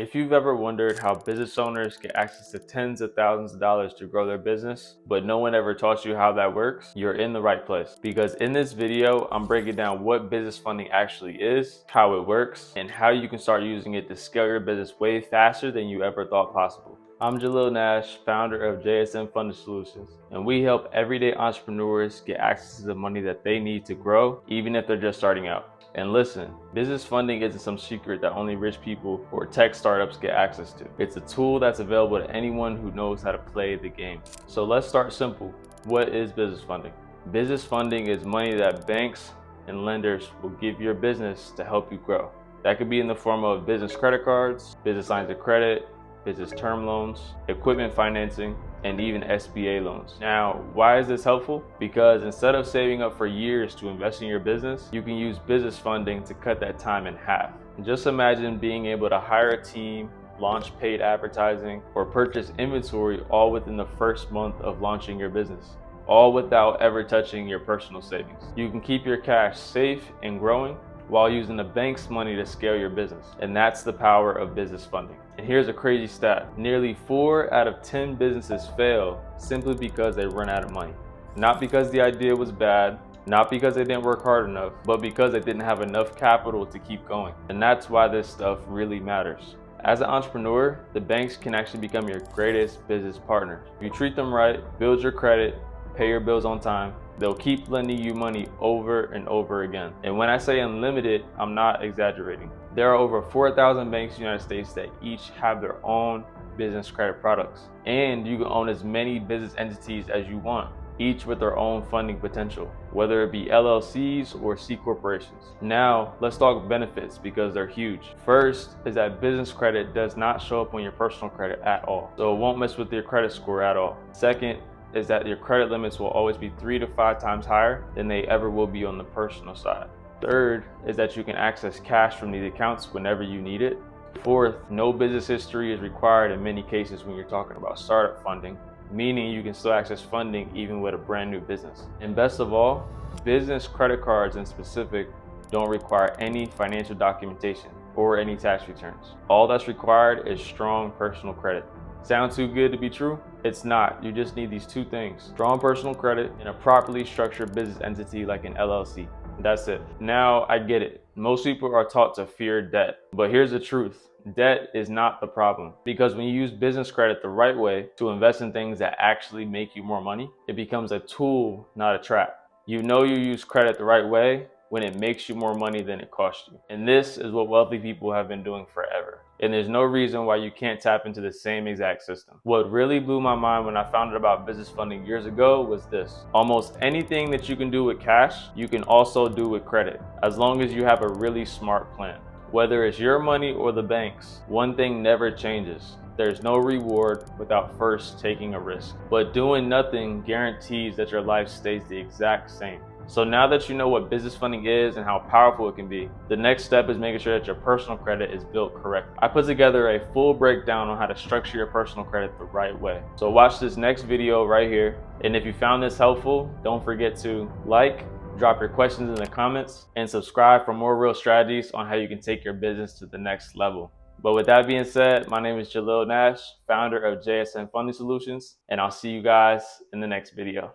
If you've ever wondered how business owners get access to tens of thousands of dollars to grow their business, but no one ever taught you how that works, you're in the right place. Because in this video, I'm breaking down what business funding actually is, how it works, and how you can start using it to scale your business way faster than you ever thought possible. I'm Jalil Nash, founder of JSM Funding Solutions, and we help everyday entrepreneurs get access to the money that they need to grow, even if they're just starting out. And listen, business funding isn't some secret that only rich people or tech startups get access to. It's a tool that's available to anyone who knows how to play the game. So let's start simple. What is business funding? Business funding is money that banks and lenders will give your business to help you grow. That could be in the form of business credit cards, business lines of credit, business term loans, equipment financing, and even SBA loans. Now, why is this helpful? Because instead of saving up for years to invest in your business, you can use business funding to cut that time in half. Just imagine being able to hire a team, launch paid advertising, or purchase inventory all within the first month of launching your business, all without ever touching your personal savings. You can keep your cash safe and growing while using the bank's money to scale your business. And that's the power of business funding. And here's a crazy stat. Nearly 4 out of 10 businesses fail simply because they run out of money. Not because the idea was bad, not because they didn't work hard enough, but because they didn't have enough capital to keep going. And that's why this stuff really matters. As an entrepreneur, the banks can actually become your greatest business partner. If you treat them right, build your credit, pay your bills on time, they'll keep lending you money over and over again. And when I say unlimited, I'm not exaggerating. There are over 4,000 banks in the United States that each have their own business credit products. And you can own as many business entities as you want, each with their own funding potential, whether it be LLCs or C corporations. Now, let's talk benefits because they're huge. First is that business credit does not show up on your personal credit at all. So it won't mess with your credit score at all. Second is that your credit limits will always be 3 to 5 times higher than they ever will be on the personal side. Third is that you can access cash from these accounts whenever you need it. Fourth, no business history is required in many cases when you're talking about startup funding, meaning you can still access funding even with a brand new business. And best of all, business credit cards in specific don't require any financial documentation or any tax returns. All that's required is strong personal credit. Sound too good to be true? It's not. You just need these 2 things: strong personal credit and a properly structured business entity like an LLC. That's it. Now, I get it. Most people are taught to fear debt, but here's the truth. Debt is not the problem, because when you use business credit the right way to invest in things that actually make you more money, it becomes a tool, not a trap. You know you use credit the right way when it makes you more money than it costs you. And this is what wealthy people have been doing forever. And there's no reason why you can't tap into the same exact system. What really blew my mind when I found out about business funding years ago was this. Almost anything that you can do with cash, you can also do with credit, as long as you have a really smart plan. Whether it's your money or the bank's, one thing never changes. There's no reward without first taking a risk. But doing nothing guarantees that your life stays the exact same. So now that you know what business funding is and how powerful it can be, the next step is making sure that your personal credit is built correctly. I put together a full breakdown on how to structure your personal credit the right way. So watch this next video right here. And if you found this helpful, don't forget to like, drop your questions in the comments, and subscribe for more real strategies on how you can take your business to the next level. But with that being said, my name is Jalil Nash, founder of JSM Funding Solutions, and I'll see you guys in the next video.